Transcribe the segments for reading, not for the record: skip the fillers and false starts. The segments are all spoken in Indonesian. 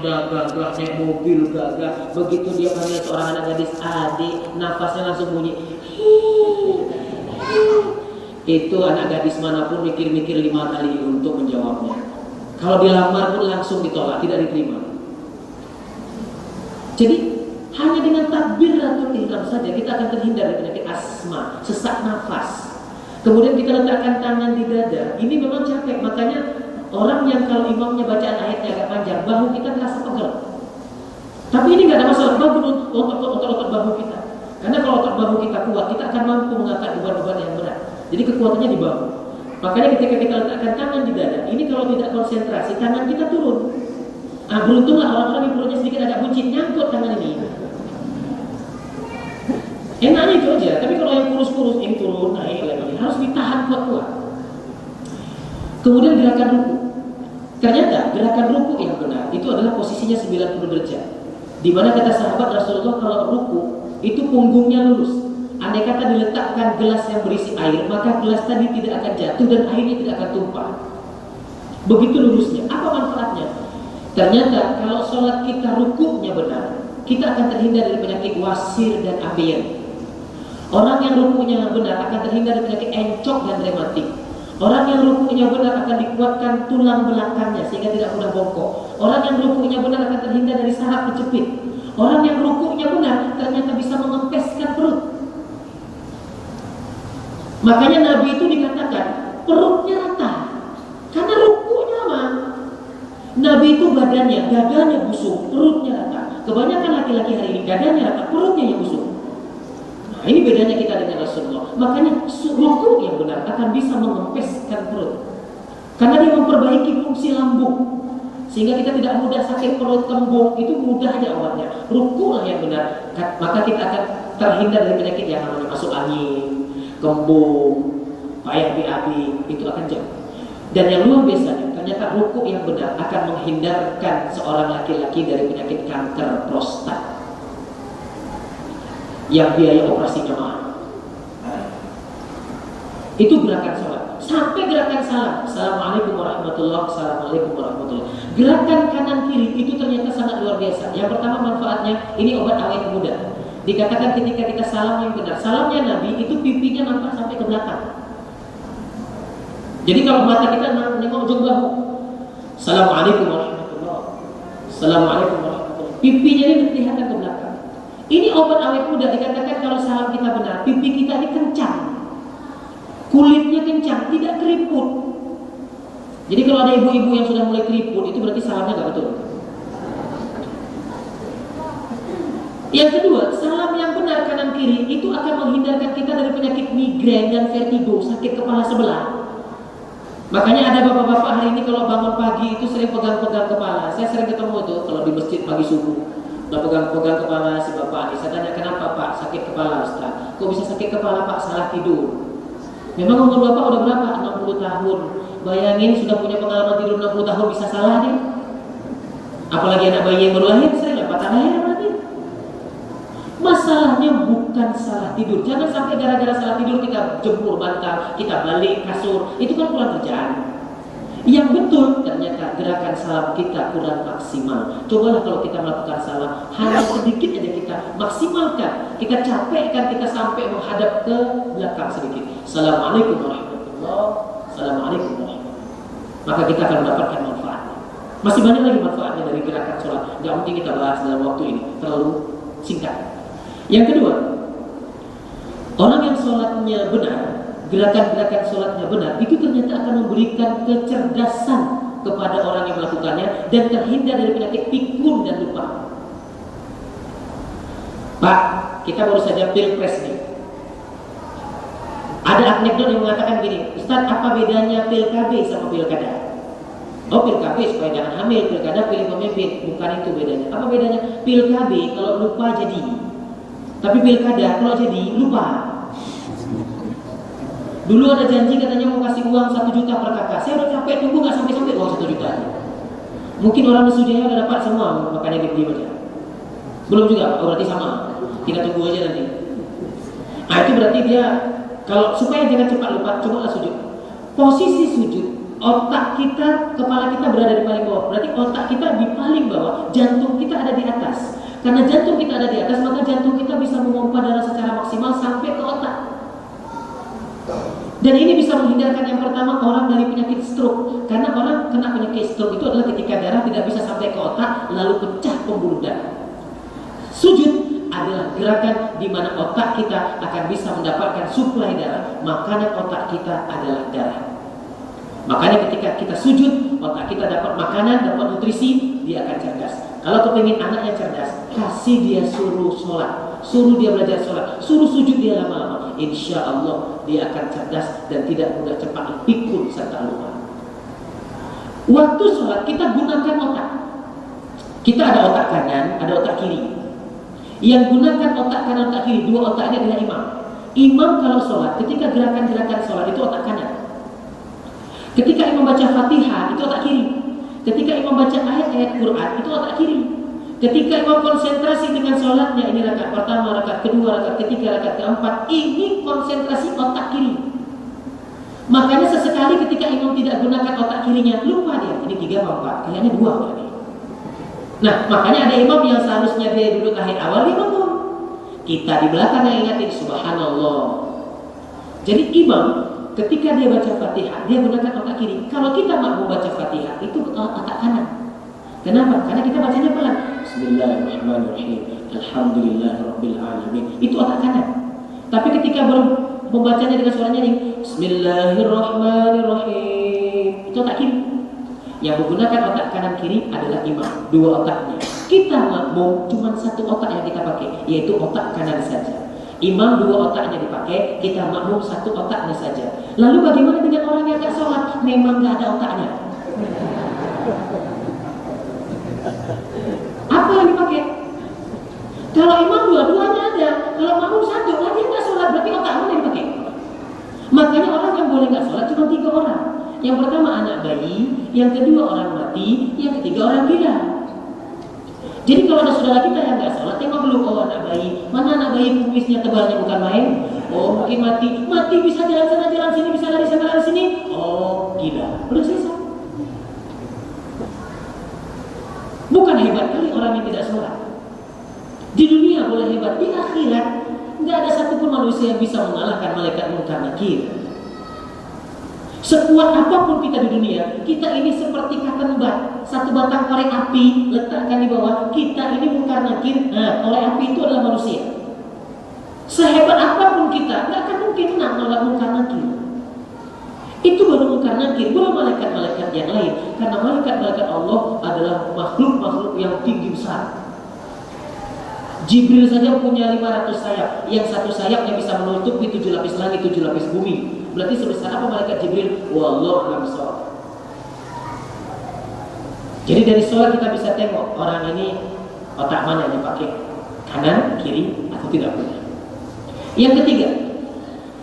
gagah, naik mobil gagah. Begitu dia panggil seorang anak gadis adik, nafasnya langsung bunyi. Itu anak gadis manapun mikir-mikir 5 kali untuk menjawabnya. Kalau dilamar pun langsung ditolak, tidak diterima. Jadi hanya dengan takbiratul ihram saja kita akan terhindar dari penyakit asma, sesak nafas. Kemudian kita letakkan tangan di dada. Ini memang capek, makanya orang yang kalau imamnya bacaan ayatnya agak panjang, bahu kita terasa pegel. Tapi ini nggak ada masalah, bagus otot bahu kita. Karena kalau otot bahu kita kuat, kita akan mampu mengangkat beban-beban yang berat. Jadi kekuatannya di bahu. Makanya ketika kita letakkan tangan di dada, ini kalau tidak konsentrasi, tangan kita turun. Beruntunglah orang-orang yang perutnya sedikit agak buncit, nyangkut tangan ini. Enaknya itu aja, tapi kalau yang kurus-kurus ini turun, naik lagi, harus ditahan kuat-kuat. Kemudian gerakan ruku. Ternyata gerakan ruku yang benar itu adalah posisinya 90 derajat. Di mana kata sahabat Rasulullah kalau ruku itu punggungnya lurus. Andai kata diletakkan gelas yang berisi air, maka gelas tadi tidak akan jatuh dan airnya tidak akan tumpah. Begitu lurusnya. Apa manfaatnya? Ternyata kalau sholat kita rukunya benar, kita akan terhindar dari penyakit wasir dan ambeien. Orang yang rukunya benar akan terhindar dari penyakit encok dan rematik. Orang yang rukunya benar akan dikuatkan tulang belakangnya sehingga tidak mudah bongkok. Orang yang rukunya benar akan terhindar dari saraf kejepit. Orang yang rukunya benar ternyata bisa mengempeskan perut. Makanya Nabi itu dikatakan perutnya rata karena rukunya lama. Nabi itu badannya, dadanya busuk, perutnya rata. Kebanyakan laki-laki hari ini dadanya rata, perutnya yang busuk. Nah, ini bedanya kita dengan Rasulullah. Makanya ruku yang benar akan bisa mengempeskan perut. Karena dia memperbaiki fungsi lambung. Sehingga kita tidak mudah sakit perut kembung, itu mudah aja obatnya. Ruku lah yang benar, maka kita akan terhindar dari penyakit yang namanya masuk angin, kembung, payah BAB, itu akan jauh. Dan yang luar biasa, ternyata ruku yang benar akan menghindarkan seorang laki-laki dari penyakit kanker prostat yang biaya operasinya mahal. Itu gerakan sholat. Sampai gerakan salam, assalamualaikum warahmatullahi wabarakatuh, assalamualaikum warahmatullahi wabarakatuh. Gerakan kanan kiri itu ternyata sangat luar biasa. Yang pertama manfaatnya, ini obat awet muda. Dikatakan ketika kita salam yang benar, salamnya Nabi itu pipinya nampak sampai ke belakang. Jadi kalau mata kita nengok ujung bahu, assalamualaikum warahmatullahi wabarakatuh, assalamualaikum warahmatullahi wabarakatuh. Pipinya ini kelihatan ke belakang. Ini obat awet muda. Dikatakan kalau salam kita benar, pipi kita ini kencang, kulitnya kencang, tidak keriput. Jadi kalau ada ibu-ibu yang sudah mulai keriput, itu berarti salamnya nggak betul. Yang kedua, salam yang benar kanan kiri itu akan menghindarkan kita dari penyakit migrain dan vertigo, sakit kepala sebelah. Makanya ada bapak-bapak hari ini kalau bangun pagi itu sering pegang-pegang kepala. Saya sering ketemu itu kalau di masjid pagi subuh, udah pegang-pegang kepala si bapak. Saya tanya, kenapa Pak sakit kepala Ustaz? Kok bisa sakit kepala Pak? Salah tidur. Memang umur bapak udah berapa? 60 tahun. Bayangin sudah punya pengalaman tidur 60 tahun bisa salah nih. Apalagi anak bayi yang baru lahir, sering nggak patah leher berarti. Masalahnya bukan salah tidur. Jangan sampai gara-gara salah tidur kita jemur bantal, kita balik kasur. Itu kan kurang kerjaan. Yang betul ternyata gerakan salam kita kurang maksimal. Cobalah kalau kita melakukan salam, hanya sedikit aja kita maksimalkan. Kita capekkan, kita sampai menghadap ke belakang sedikit. Assalamualaikum warahmatullahi wabarakatuh. Assalamualaikum warahmatullahi wabarakatuh. Maka kita akan mendapatkan manfaatnya. Masih banyak lagi manfaatnya dari gerakan sholat. Gak mungkin kita bahas dalam waktu ini, terlalu singkat. Yang kedua, orang yang sholatnya benar, gerakan-gerakan sholatnya benar, itu ternyata akan memberikan kecerdasan kepada orang yang melakukannya dan terhindar dari penyakit pikun dan lupa. Pak, kita baru saja pilpres nih. Ada anekdot yang mengatakan gini, Ustaz, apa bedanya PKB sama pilkada? Oh, PKB supaya jangan hamil, pilkada pilih pemimpin. Bukan itu bedanya. Apa bedanya? PKB kalau lupa jadi, tapi pilkada kalau jadi lupa. Dulu ada janji katanya mau kasih uang 1 juta per kakak. Saya udah capek tunggu nggak sampai uang 1 juta. Mungkin orang di studio udah dapat semua, makanya dia aja. Belum juga, oh berarti sama. Kita tunggu aja nanti. Nah itu berarti dia, kalau supaya jangan cepat lupa, cobalah sujud. Posisi sujud otak kita, kepala kita berada di paling bawah. Berarti otak kita di paling bawah, jantung kita ada di atas. Karena jantung kita ada di atas, maka jantung kita bisa memompa darah secara maksimal sampai ke otak. Dan ini bisa menghindarkan yang pertama orang dari penyakit stroke. Karena orang kena penyakit stroke itu adalah ketika darah tidak bisa sampai ke otak, lalu pecah pembuluh darah. Sujud adalah gerakan di mana otak kita akan bisa mendapatkan suplai darah. Makanan otak kita adalah darah. Makanya ketika kita sujud, otak kita dapat makanan, dapat nutrisi, dia akan cerdas. Kalau kepingin anaknya cerdas, kasih dia suruh sholat, suruh dia belajar sholat, suruh sujud dia lama-lama. Insya Allah dia akan cerdas dan tidak mudah cepat pikun serta lupa. Waktu sholat kita gunakan otak. Kita ada otak kanan, ada otak kiri. Yang gunakan otak kanan, otak kiri, dua otaknya adalah imam. Imam kalau sholat, ketika gerakan-gerakan sholat itu otak kanan. Ketika imam baca Fatihah, itu otak kiri. Ketika imam baca ayat-ayat Quran, itu otak kiri. Ketika imam konsentrasi dengan sholatnya, ini rakaat pertama, rakaat kedua, rakaat ketiga, rakaat keempat, ini konsentrasi otak kiri. Makanya sesekali ketika imam tidak gunakan otak kirinya, lupa dia, ini 3 atau 4, kayaknya 2 berarti. Nah, makanya ada imam yang seharusnya dia duduk tahiyat awal, dia bangun. Kita di belakang yang ingatin, subhanallah. Jadi imam ketika dia baca Fatihah, dia gunakan otak kiri. Kalau kita makmum baca Fatihah, itu otak kanan. Kenapa? Karena kita bacanya pelan. Bismillahirrahmanirrahim. Alhamdulillahirabbil alamin. Itu otak kanan. Tapi ketika membacanya dengan suara nyaring, Bismillahirrahmanirrahim, itu otak kiri. Yang menggunakan otak kanan kiri adalah imam, 2 otaknya. Kita makmum cuma 1 otak yang kita pakai, yaitu otak kanan saja. Imam 2 otaknya dipakai, kita makmum 1 otaknya saja. Lalu bagaimana dengan orang yang gak sholat? Memang gak ada otaknya. Apa yang dipakai? Kalau imam 2-duanya ada, kalau makmum 1, lah dia gak sholat, berarti otak mana yang dipakai? Makanya orang yang boleh gak sholat cuma 3 orang. Yang pertama anak bayi, yang kedua orang mati, yang ketiga orang gila. Jadi kalau ada saudara kita yang nggak sholat, tengok dulu, oh anak bayi, mana anak bayi kumisnya tebalnya bukan main, oh mungkin mati bisa jalan sana jalan sini, bisa lari sana lari sini, oh gila, udah selesai. Bukan hebat kali orang yang tidak sholat. Di dunia boleh hebat, di akhirat nggak ada satupun manusia yang bisa mengalahkan malaikat munkar nakir. Sekuat apapun kita di dunia, kita ini seperti katembat, 1 batang korek api letakkan di bawah, kita ini munkar nakir. Nah, korek api itu adalah manusia. Sehebat apapun kita, nggak akan mungkin menang melawan munkar nakir. Itu baru munkar nakir, belum malaikat-malaikat yang lain. Karena malaikat-malaikat Allah adalah makhluk-makhluk yang tinggi besar. Jibril saja punya 500 sayap, yang 1 sayapnya bisa menutupi 7 lapis langit, 7 lapis bumi. Berarti sebesar apa malaikat Jibril? Wallahu a'lam bishawab. Jadi dari sholat kita bisa tengok orang ini otak mana yang dipakai, kanan, kiri, atau tidak punya. Yang ketiga,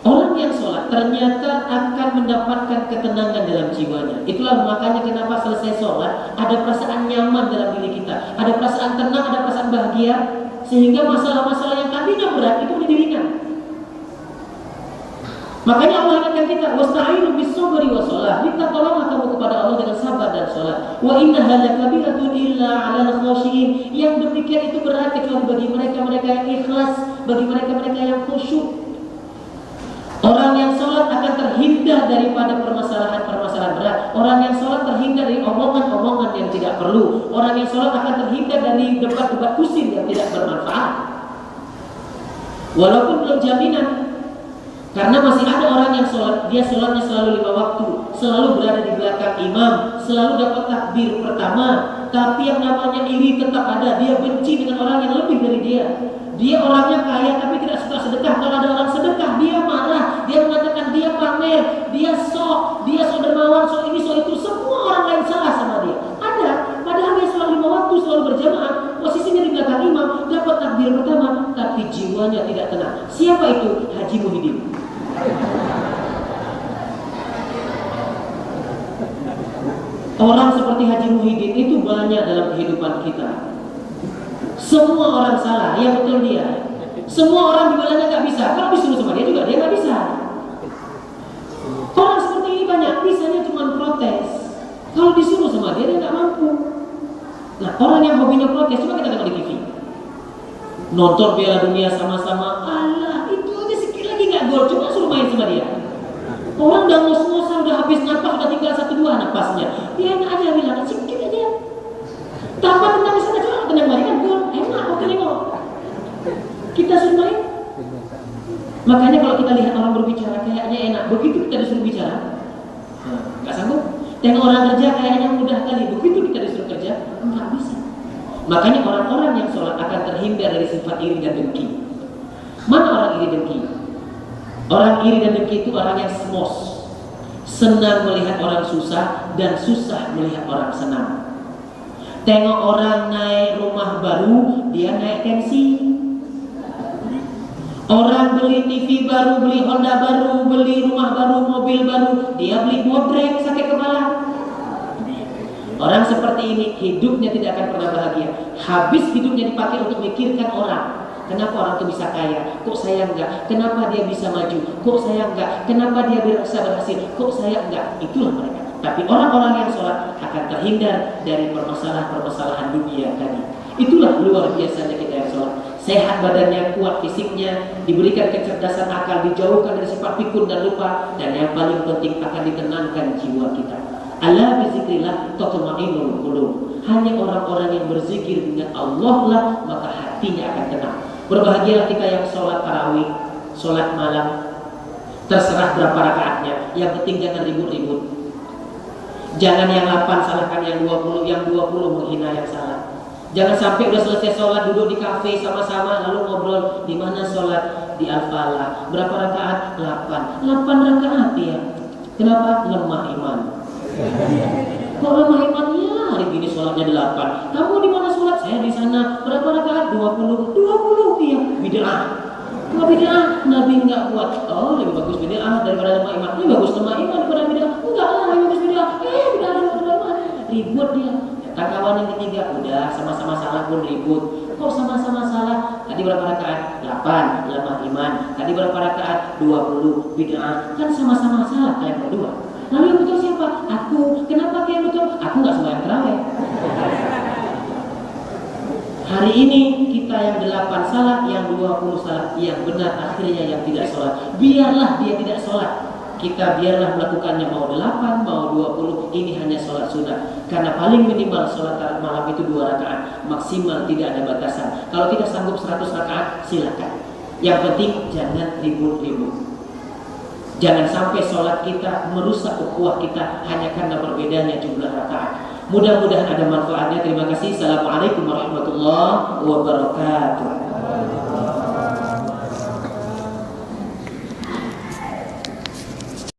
orang yang sholat ternyata akan mendapatkan ketenangan dalam jiwanya. Itulah makanya kenapa selesai sholat ada perasaan nyaman dalam diri kita, ada perasaan tenang, ada perasaan bahagia, sehingga masalah-masalah yang tadinya berat itu menjadi ringan. Makanya Allah ingatkan kita, wasta'inu bis-sabri was-shalah. Minta tolonglah kamu kepada Allah dengan sabar dan salat. Wa innaha lakabiratun illa 'alal khashiyin. Yang demikian itu berat kecuali bagi mereka-mereka yang ikhlas, bagi mereka-mereka yang khusyuk. Orang yang salat akan terhindar daripada permasalahan-permasalahan berat. Orang yang salat terhindar dari omongan-omongan yang tidak perlu. Orang yang salat akan terhindar dari debat-debat pusing yang tidak bermanfaat. Walaupun belum jaminan, karena masih ada orang yang sholat, dia sholatnya selalu 5 waktu, selalu berada di belakang imam, selalu dapat takbir pertama. Tapi yang namanya iri tetap ada. Dia benci dengan orang yang lebih dari dia. Dia orangnya kaya tapi tidak suka sedekah. Kalau ada orang sedekah, dia marah. Dia mengatakan dia pamer, dia sok dermawan, sok ini, sok itu. Semua orang lain salah sama dia. Ada, padahal dia selalu 5 waktu, selalu berjamaah. Posisinya di belakang imam, dapat takbir pertama, tapi jiwanya tidak tenang. Siapa itu? Haji Muhyiddin. Orang seperti Haji Muhyiddin itu banyak dalam kehidupan kita. Semua orang salah, ya betul dia. Semua orang dibilangnya nggak bisa. Kalau disuruh sama dia juga dia nggak bisa. Orang seperti ini banyak, bisanya cuma protes. Nah, orang yang hobinya protes, coba kita tengok di TV. Nonton Piala Dunia sama-sama, alah itu aja sedikit lagi nggak gol, cuma suruh main sama dia. Orang udah ngos-ngosan, udah habis napas, udah tinggal 1-2 napasnya. Dia enak aja bilang, sedikit aja. Tanpa tendang di sana, cuma tendang lagi kan gol, enak oke nengok. Kita suruh main. Makanya kalau kita lihat orang berbicara kayaknya enak, begitu kita disuruh bicara, nggak sanggup. Tengok orang kerja kayaknya mudah kali, begitu kita disuruh kerja, nggak bisa. Makanya orang-orang yang sholat akan terhindar dari sifat iri dan dengki. Mana orang iri dengki? Orang iri dan dengki itu orang yang semos, senang melihat orang susah dan susah melihat orang senang. Tengok orang naik rumah baru, dia naik tensi. Orang beli TV baru, beli Honda baru, beli rumah baru, mobil baru, dia beli bodrek, sakit kepala. Orang seperti ini hidupnya tidak akan pernah bahagia. Habis hidupnya dipakai untuk mikirkan orang. Kenapa orang itu bisa kaya? Kok saya enggak? Kenapa dia bisa maju? Kok saya enggak? Kenapa dia bisa berhasil? Kok saya enggak? Itulah mereka. Tapi orang-orang yang sholat akan terhindar dari permasalahan-permasalahan dunia tadi. Itulah luar biasanya kita yang sholat. Sehat badannya, kuat fisiknya, diberikan kecerdasan akal, dijauhkan dari sifat pikun dan lupa, dan yang paling penting akan ditenangkan jiwa kita. Ala bizikrillah tatma'innul qulub. Hanya orang-orang yang berzikir dengan Allah lah maka hatinya akan tenang. Berbahagialah kita yang sholat tarawih, sholat malam, terserah berapa rakaatnya. Yang penting jangan ribut-ribut. Jangan yang 8 salahkan yang 20, yang 20 menghina yang salah. Jangan sampai udah selesai sholat duduk di kafe sama-sama lalu ngobrol di mana sholat di Al-Falah. Berapa rakaat? 8 rakaat ya. Kenapa? Lemah iman. Kok lemah iman? Ya hari gini sholatnya 8. Kamu di mana sholat? Saya di sana. Berapa rakaat? 20 ya. Bid'ah. Kok bid'ah? Nabi nggak buat. Oh lebih bagus bid'ah daripada lemah iman. Lebih bagus lemah iman daripada bid'ah. Enggak lah lebih bagus bid'ah. Bid'ah daripada lemah iman. Ribut dia. Kawan yang ketiga, udah sama-sama salah pun ribut. Kok sama-sama salah? Tadi berapa rakaat? 8, lemah iman. Tadi berapa rakaat? 20, bid'ah. Kan sama-sama salah kalian berdua. Lalu yang betul siapa? Aku. Kenapa yang betul? Aku nggak sembahyang tarawih. Hari ini kita yang 8 salah, yang 20 salah, yang benar akhirnya yang tidak sholat. Biarlah dia tidak sholat. Kita biarlah melakukannya mau 8, mau 20, ini hanya sholat sunnah. Karena paling minimal sholat malam itu 2 rakaat, maksimal tidak ada batasan. Kalau kita sanggup 100 rakaat, silakan. Yang penting jangan ribut-ribut. Jangan sampai sholat kita merusak ukhuwah kita hanya karena berbedanya jumlah rakaat. Mudah-mudahan ada manfaatnya. Terima kasih. Assalamualaikum warahmatullahi wabarakatuh.